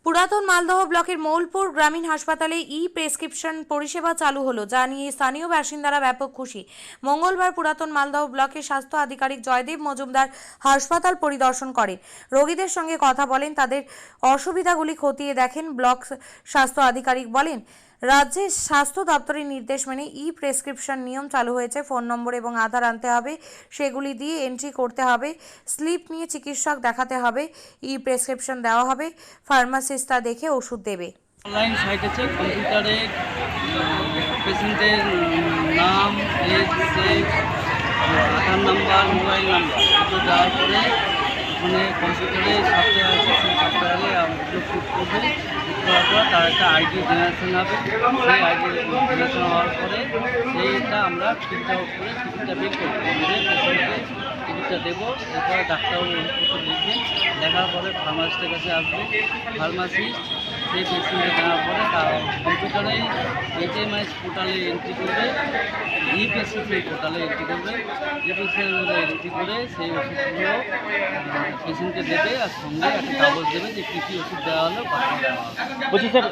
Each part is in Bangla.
পুরাতন মালদহ ব্লকের মৌলপুর গ্রামীণ হাসপাতালে প্রেসক্রিপশন পরিষেবা চালু হলো, যা নিয়ে স্থানীয় বাসিন্দারা ব্যাপক খুশি। মঙ্গলবার পুরাতন মালদহ ব্লকের স্বাস্থ্য আধিকারিক জয়দেব মজুমদার হাসপাতাল পরিদর্শন করেন, রোগীদের সঙ্গে কথা বলেন, তাদের অসুবিধাগুলি খতিয়ে দেখেন। ব্লক স্বাস্থ্য আধিকারিক বলেন, রাজ্যের স্বাস্থ্য দপ্তরের নির্দেশ মেনে প্রেসক্রিপশন নিয়ম চালু হয়েছে। ফোন নম্বর এবং আধার আনতে হবে, সেগুলি দিয়ে এন্ট্রি করতে হবে। স্লিপ নিয়ে চিকিৎসক দেখাতে হবে, প্রেসক্রিপশন দেওয়া হবে, ফার্মাসিস্ট তা দেখে ওষুধ দেবে। অনলাইন সাইট আছে, কম্পিউটারে পেশেন্টের নাম, এজ, সেক্স, আধার নাম্বার, মোবাইল নাম্বার এগুলো দেওয়ার পরে ওখানে কম্পিউটারে সফটওয়্যার আছে, সেই সফটওয়্যারে ওগুলো ফুট করবে। করার পর তার একটা আইডি জেনারেশন হবে। সেই আইডি জেনারেশন হওয়ার পরে সেইটা আমরা প্রিন্ট আউট করে টিকিটটা বের করবো, পেশেন্টকে টিকিটটা দেবো। এরপরে ডাক্তারবাবু ওষুধপত্র লিখবেন, দেখার পরে ফার্মাসিস্টের কাছে আসবে। ফার্মাসিস্ট সেই পেশেন্টে দেওয়ার পরে তার কম্পিউটারে HMIS পোর্টালে এন্ট্রি করবে, সেই পোর্টালে এন্ট্রি করবে, এন্ট্রি করে সেই ওষুধগুলো পেশেন্টকে দেবে, আর সঙ্গে একটা কাগজ দেবে যে কী কী ওষুধ দেওয়া হলো, কত দেওয়া হলো। বলছি স্যার,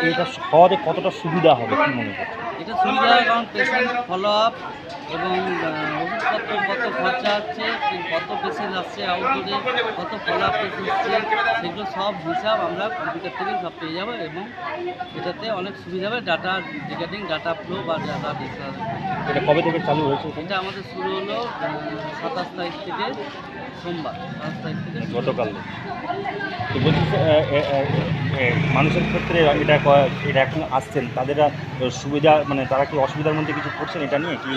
এটা হওয়াতে কতটা সুবিধা হবে কি মনে করছেন? এটা সুবিধা হয় কারণ পেশেন্ট ফলো আপ এবং ওষুধপত্র কত খরচা হচ্ছে, কত পেশেন্ট আসছে আউটডোরে, কত ফলো আপ পেশেন্ট আসছে, সেগুলো সব হিসাব আমরা কম্পিউটার থেকেই সব পেয়ে যাবো। এবং এটাতে অনেক সুবিধা হবে, ডাটা রিগার্ডিং ডাটা ফ্লো বা ডাটা ডিসকাস। এটা কবে থেকে চালু হয়েছে? এটা আমাদের শুরু হলো 27 তারিখ থেকে, সোমবার 27 তারিখ থেকে গতকাল। তো বলছি মানুষের ক্ষেত্রে এটা এখন আসছেন, তাদের সুবিধা মানে তারা কি অসুবিধার মধ্যে কিছু করছেন? এটা নিয়ে কি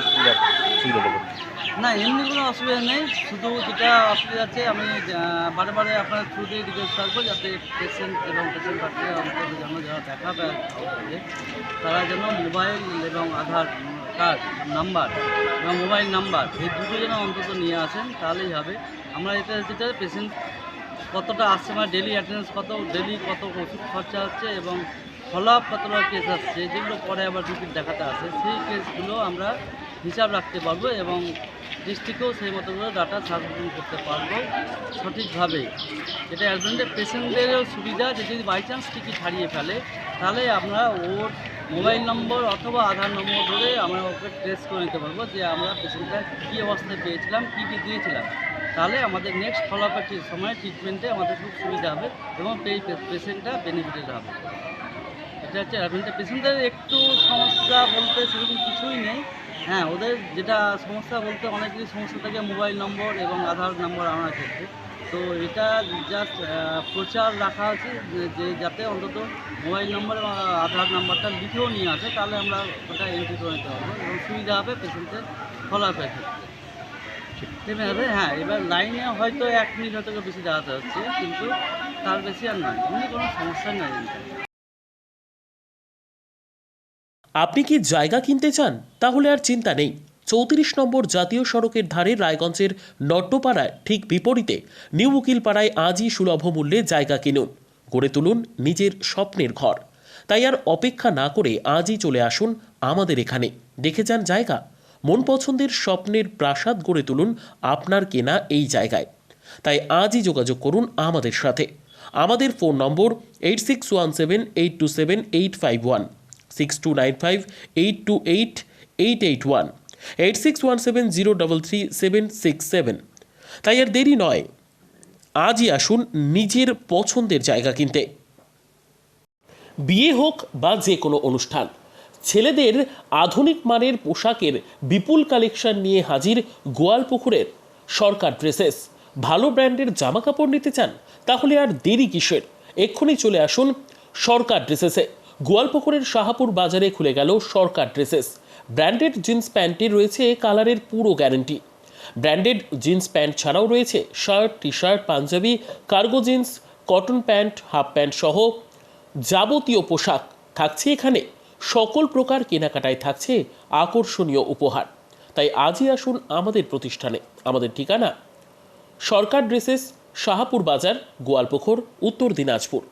সুবিধা দেবো? না, এমনি কোনো অসুবিধা নেই। শুধু যেটা অসুবিধা আছে, আমি বারে বারে আপনার থ্রুতেই রিকোয়েস্ট থাকবো যাতে পেশেন্ট এবং পেশেন্ট পার্টিরা অন্তত যেন যারা দেখাবে তারা যেন মোবাইল এবং আধার কার্ড নাম্বার এবং মোবাইল নাম্বার এই দুটো যেন অন্তত নিয়ে আসেন, তাহলেই হবে। আমরা যেটা পেশেন্ট কতটা আসছে, মানে ডেলি অ্যাটেন্ডেন্স কত, ডেলি কত ওষুধ খরচা হচ্ছে এবং ফলো আপ কতটা কেস আসছে, যেগুলো পরে আবার রিপিট দেখাতে আসে, সেই কেসগুলো আমরা হিসাব রাখতে পারবো এবং ডিস্ট্রিক্টেও সেই মতো করে ডাটা সাবমিশন করতে পারবো সঠিকভাবে। এটা অ্যাডভান্টেজ পেশেন্টদেরও সুবিধা যে যদি বাই চান্স টিকিট হারিয়ে ফেলে, তাহলে আমরা ওর মোবাইল নম্বর অথবা আধার নম্বর ধরে আমরা ওকে ট্রেস করে নিতে পারবো যে আমরা পেশেন্টটা কী অবস্থায় পেয়েছিলাম, কী কী দিয়েছিলাম। তাহলে আমাদের নেক্সট ফলো আপের সময় ট্রিটমেন্টে আমাদের খুব সুবিধা হবে এবং এই পেশেন্টটা বেনিফিটেড হবে। এটা হচ্ছে অ্যাডভান্টেজ। পেশেন্টদের একটু সমস্যা বলতে সেরকম কিছুই নেই। হ্যাঁ, ওদের যেটা সমস্যা বলতে অনেকেরই সমস্যা থাকে মোবাইল নম্বর এবং আধার নম্বর আনার ক্ষেত্রে। তো এটা জাস্ট প্রচার রাখা আছে যে যাতে অন্তত মোবাইল নম্বর এবং আধার নাম্বারটা লিখেও নিয়ে আসে, তাহলে আমরা ওটা এন্ট্রি করে নিতে পারবো এবং সুবিধা হবে পেশেন্টের ফলো আপের ক্ষেত্রে। ঠিক আছে। হ্যাঁ, এবার লাইনে হয়তো 1 মিনিট হয়তো বেশি দাঁড়াতে হচ্ছে, কিন্তু তার বেশি আর নয়, এমনি কোনো সমস্যা নেই। আপনি কি জায়গা কিনতে চান? তাহলে আর চিন্তা নেই। 34 নম্বর জাতীয় সড়কের ধারে রায়গঞ্জের নট্টপাড়ায় ঠিক বিপরীতে নিউ উকিলপাড়ায় আজই সুলভ মূল্যে জায়গা কিনুন, গড়ে তুলুন নিজের স্বপ্নের ঘর। তাই আর অপেক্ষা না করে আজই চলে আসুন আমাদের এখানে, দেখে যান জায়গা। মন পছন্দের স্বপ্নের প্রাসাদ গড়ে তুলুন আপনার কেনা এই জায়গায়। তাই আজই যোগাযোগ করুন আমাদের সাথে। আমাদের ফোন নম্বর 8617827851, 6295828881, 8617033767। তাই আর দেরি নয়, আজই আসুন নিজের পছন্দের জায়গা কিনতে। বিয়ে হোক বা যে কোনো অনুষ্ঠান, ছেলেদের আধুনিক মানের পোশাকের বিপুল কালেকশন নিয়ে হাজির গোয়ালপুকুরের সরকার ড্রেসেস। ভালো ব্র্যান্ডের জামা কাপড় নিতে চান? তাহলে আর দেরি কিসের? এক্ষুনি চলে আসুন সরকার ড্রেসেসে। গোয়ালপুকুরের শাহাপুর বাজারে খুলে গেল সরকার ড্রেসেস। ব্র্যান্ডেড জিন্স প্যান্টে রয়েছে কালারের পুরো গ্যারেন্টি। ব্র্যান্ডেড জিন্স প্যান্ট ছাড়াও রয়েছে shirt, T shirt, panjabi, cargo jeans, cotton pant, half pant সহ যাবতীয় পোশাক থাকছে এখানে। সকল প্রকার কেনাকাটায় থাকছে আকর্ষণীয় উপহার। তাই আজই আসুন আমাদের প্রতিষ্ঠানে। আমাদের ঠিকানা সরকার ড্রেসেস, শাহাপুর বাজার, গোয়ালপুকুর, উত্তর দিনাজপুর।